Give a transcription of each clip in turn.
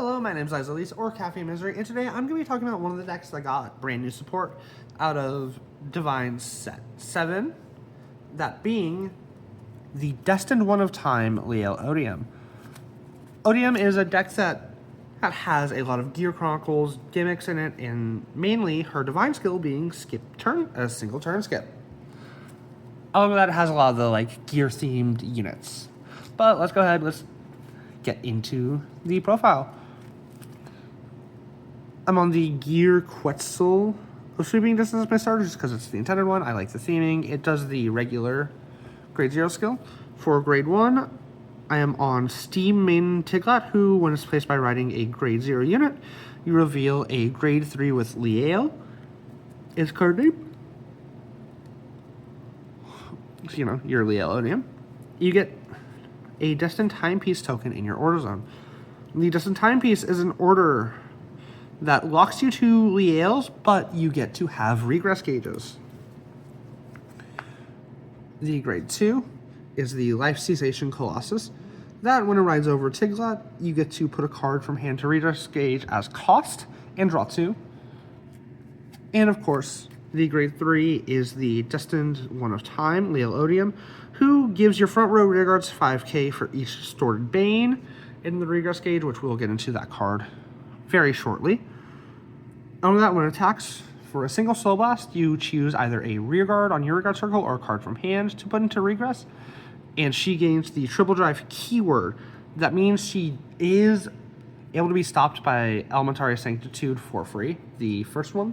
Hello, my name is Liael or Caffeine Misery, and today I'm going to be talking about one of the decks that got brand new support out of Divine Set 7, that being the Destined One of Time Liael Odium. Odium is a deck that has a lot of Gear Chronicles gimmicks in it, and mainly her Divine skill being skip turn, a single turn skip. Along with that, it has a lot of the gear-themed units. But let's go ahead, let's get into the profile. I'm on the Gear Quetzal of Sweeping Distance as my starter just because it's the intended one. I like the theming. It does the regular grade 0 skill. For grade 1, I am on Steam Main Tiglat, who, when it's placed by riding a grade 0 unit, you reveal a grade 3 with Liael. Its card name. So, your Liael Odium. You get a Destined Timepiece token in your order zone. The Destined Timepiece is an order that locks you to Liaels, but you get to have regress gauges. The grade 2 is the Life Cessation Colossus. That, when it rides over Tiglat, you get to put a card from hand to regress gauge as cost and draw 2. And of course, the grade 3 is the Destined One of Time, Liael Odium, who gives your front row rearguards 5k for each Distorted Bane in the regress gauge, which we'll get into that card very shortly. On that, when it attacks for a single Soul Blast, you choose either a rearguard on your rearguard circle or a card from hand to put into regress, and she gains the Triple Drive keyword. That means she is able to be stopped by Elementary Sanctitude for free, the first one.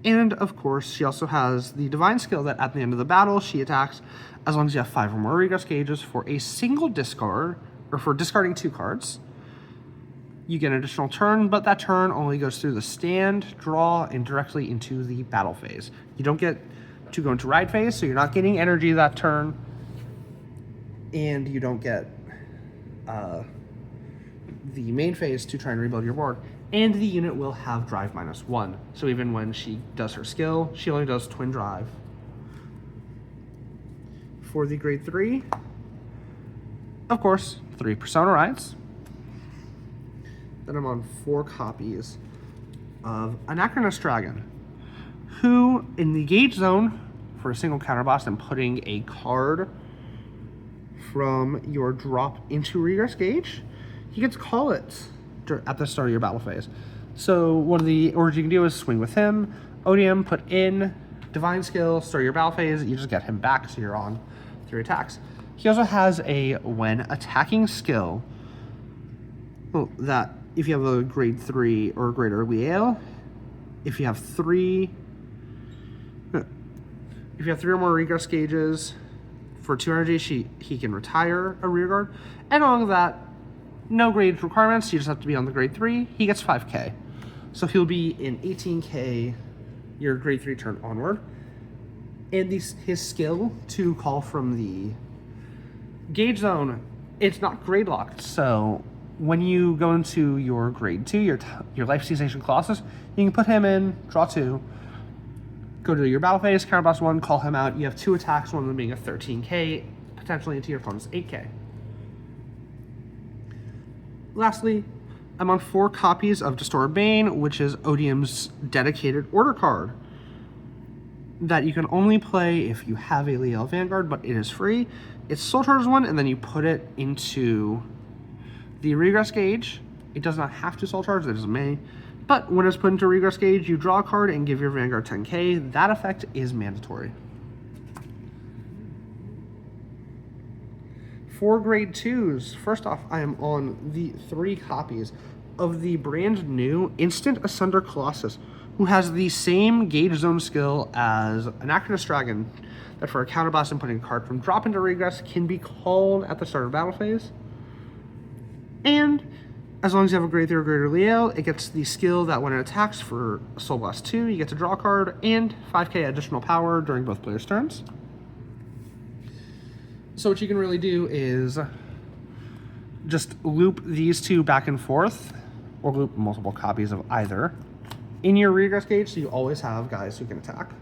And, of course, she also has the Divine skill that at the end of the battle, she attacks as long as you have 5 or more regress gauges for a single discard, or for discarding 2 cards. You get an additional turn, but that turn only goes through the stand, draw, and directly into the battle phase. You don't get to go into ride phase, so you're not getting energy that turn, and you don't get the main phase to try and rebuild your board. And the unit will have drive -1. So even when she does her skill, she only does twin drive. For the grade 3, of course, 3 Persona rides. Then I'm on 4 copies of Anachronous Dragon, who, in the gauge zone, for a single counterblast and putting a card from your drop into regress gauge, you get to call it at the start of your battle phase. So one of the orders you can do is swing with him, Odium, put in Divine skill, start your battle phase, you just get him back, so you're on 3 attacks. He also has a when attacking skill that if you have a grade 3 or greater Liael, if you have 3 or more regress gauges for 2 energy, he can retire a rearguard. And along with that, no grade requirements, you just have to be on the grade 3. He gets 5k. So he'll be in 18k your grade 3 turn onward. And his skill to call from the gauge zone, it's not grade locked. So when you go into your grade 2, your Life Cessation Colossus, you can put him in, draw 2, go to your battle phase, counterblast 1, call him out. You have 2 attacks, one of them being a 13k, potentially into your opponent's 8k. Lastly, I'm on 4 copies of Distorted Bane, which is Odium's dedicated order card that you can only play if you have a Liael Vanguard, but it is free. It's Soul Charges 1, and then you put it into the regress gauge. It does not have to Soul Charge, it is a may. But when it's put into regress gauge, you draw a card and give your Vanguard 10k. That effect is mandatory. For grade 2s, first off, I am on the 3 copies of the brand new Instant Asunder Colossus, who has the same gauge zone skill as Anachronous Dragon, that for a counterblast and putting a card from drop into regress can be called at the start of battle phase. And as long as you have a grade 3 or greater Liael, it gets the skill that when it attacks for Soul Blast 2, you get to draw a card and 5k additional power during both players' turns. So what you can really do is just loop these 2 back and forth, or loop multiple copies of either in your regress gauge, so you always have guys who can attack.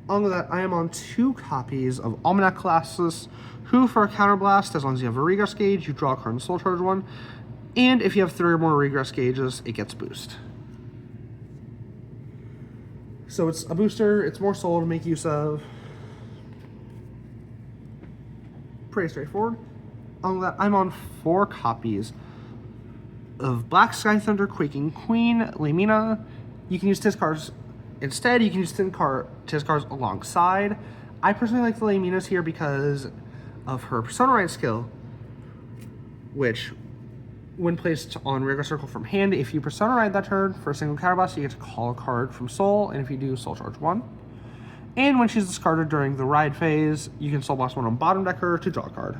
Along with that, I am on 2 copies of Almanac Colossus, who for a counterblast, as long as you have a regress gauge, you draw a card and soul charge 1. And if you have 3 or more regress gauges, it gets boost. So it's a booster, it's more soul to make use of. Pretty straightforward. Along with that, I'm on 4 copies of Black Sky Thunder Quaking Queen, Lamina. You can use Tizkars instead, you can use Tizkars alongside. I personally like the Laminas here because of her Persona Ride skill, which, when placed on Regress Circle from hand, if you Persona Ride that turn for a single counterblast, you get to call a card from Soul, and if you do, Soul Charge 1. And when she's discarded during the ride phase, you can Soul Blast 1 on bottom decker to draw a card.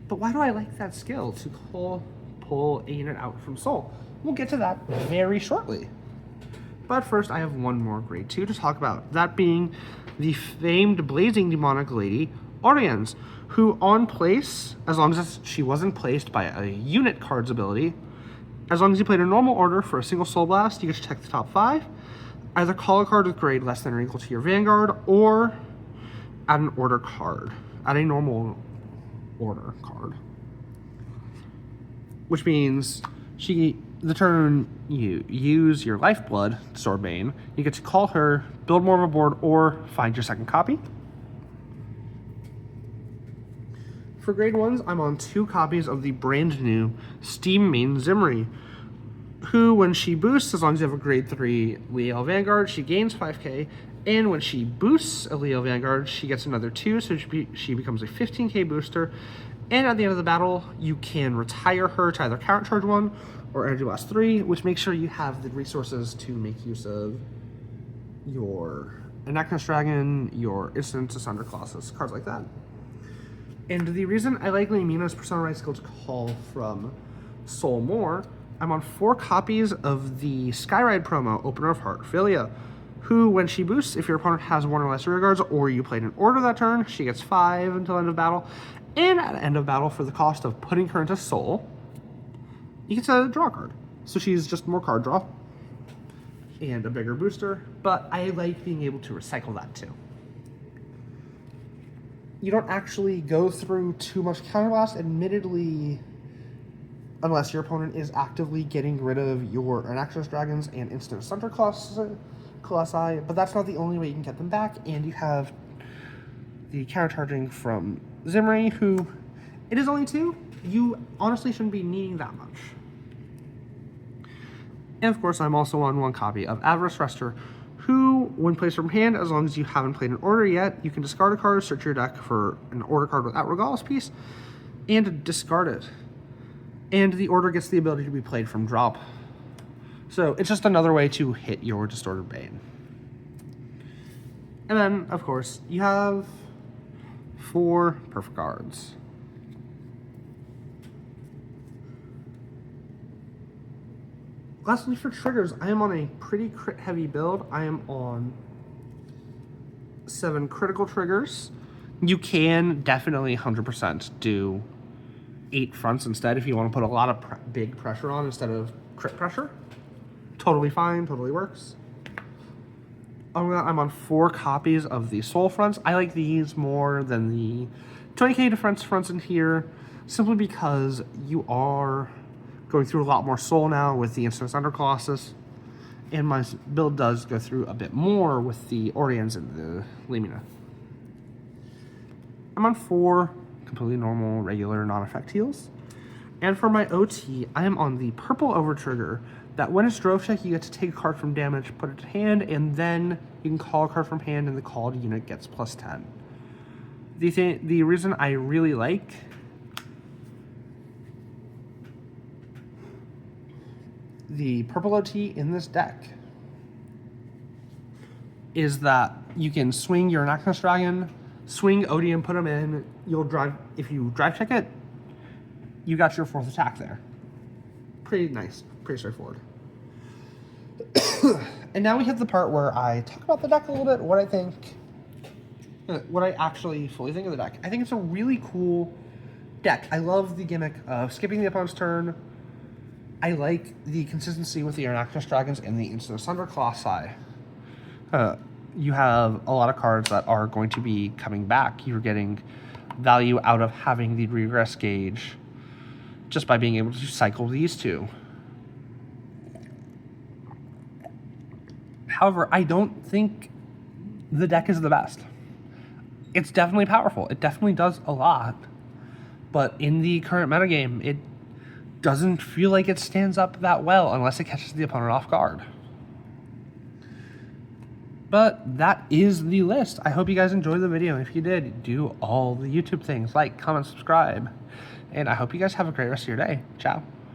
But why do I like that skill to pull a unit out from Soul? We'll get to that very shortly. But first, I have one more grade 2 to talk about, that being the famed Blazing Demonic Lady, Oriens, who on place, as long as she wasn't placed by a unit card's ability, as long as you played a normal order for a single Soul Blast, you get to check the top 5, either call a card with grade less than or equal to your Vanguard, or add an order card, add a normal order card. Which means the turn you use your Lifeblood, Swordbane, you get to call her, build more of a board, or find your second copy. For grade 1s, I'm on 2 copies of the brand new Steam main Zimri, who, when she boosts, as long as you have a grade 3 Liael Vanguard, she gains 5k, and when she boosts a Liael Vanguard, she gets another 2, so she becomes a 15k booster, and at the end of the battle, you can retire her to either Counter Charge 1 or Energy Blast 3, which makes sure you have the resources to make use of your Anachronous Dragon, your Instant Asunder Colossus, cards like that. And the reason I like Lamina's Persona Ride skill to call from Soul more, I'm on 4 copies of the Skyride promo, Opener of Heart, Philia, who, when she boosts, if your opponent has 1 or less rear guards, or you played an order that turn, she gets 5 until end of battle, and at end of battle, for the cost of putting her into Soul, you get to draw a card. So she's just more card draw, and a bigger booster, but I like being able to recycle that too. You don't actually go through too much counterblast, admittedly, unless your opponent is actively getting rid of your Anachronous Dragons and Instant Asunder Colossi, but that's not the only way you can get them back, and you have the countercharging from Zimri, who, it is only 2, you honestly shouldn't be needing that much. And of course, I'm also on 1 copy of Avarice Rester, who, when placed from hand, as long as you haven't played an order yet, you can discard a card, search your deck for an order card without Regalis piece, and discard it. And the order gets the ability to be played from drop. So it's just another way to hit your Distorted Bane. And then, of course, you have 4 perfect cards. Lastly, for triggers, I am on a pretty crit-heavy build. I am on 7 critical triggers. You can definitely 100% do 8 fronts instead if you want to put a lot of big pressure on instead of crit pressure. Totally fine, totally works. I'm on 4 copies of the Soul fronts. I like these more than the 20k defense fronts in here, simply because you are going through a lot more Soul now with the Instant Asunder Colossus, and my build does go through a bit more with the Oriens and the Lamina. I'm on 4 completely normal, regular, non-effect heals. And for my OT, I am on the purple overtrigger, that when it's drove check, you get to take a card from damage, put it to hand, and then you can call a card from hand, and the called unit gets +10. The reason I really like the purple OT in this deck is that you can swing your Anachronous Dragon, swing Odium, put them in, you'll drive, if you drive check it, you got your 4th attack there. Pretty nice, pretty straightforward. And now we hit the part where I talk about the deck a little bit, what I think, what I actually fully think of the deck. I think it's a really cool deck. I love the gimmick of skipping the opponent's turn. I like the consistency with the Anachronous Dragons and the Instant Asunder Colossi. you have a lot of cards that are going to be coming back. You're getting value out of having the regress gauge just by being able to cycle these two. However, I don't think the deck is the best. It's definitely powerful. It definitely does a lot. But in the current metagame, it doesn't feel like it stands up that well unless it catches the opponent off guard. But that is the list. I hope you guys enjoyed the video. If you did, do all the YouTube things, like, comment, subscribe. And I hope you guys have a great rest of your day. Ciao.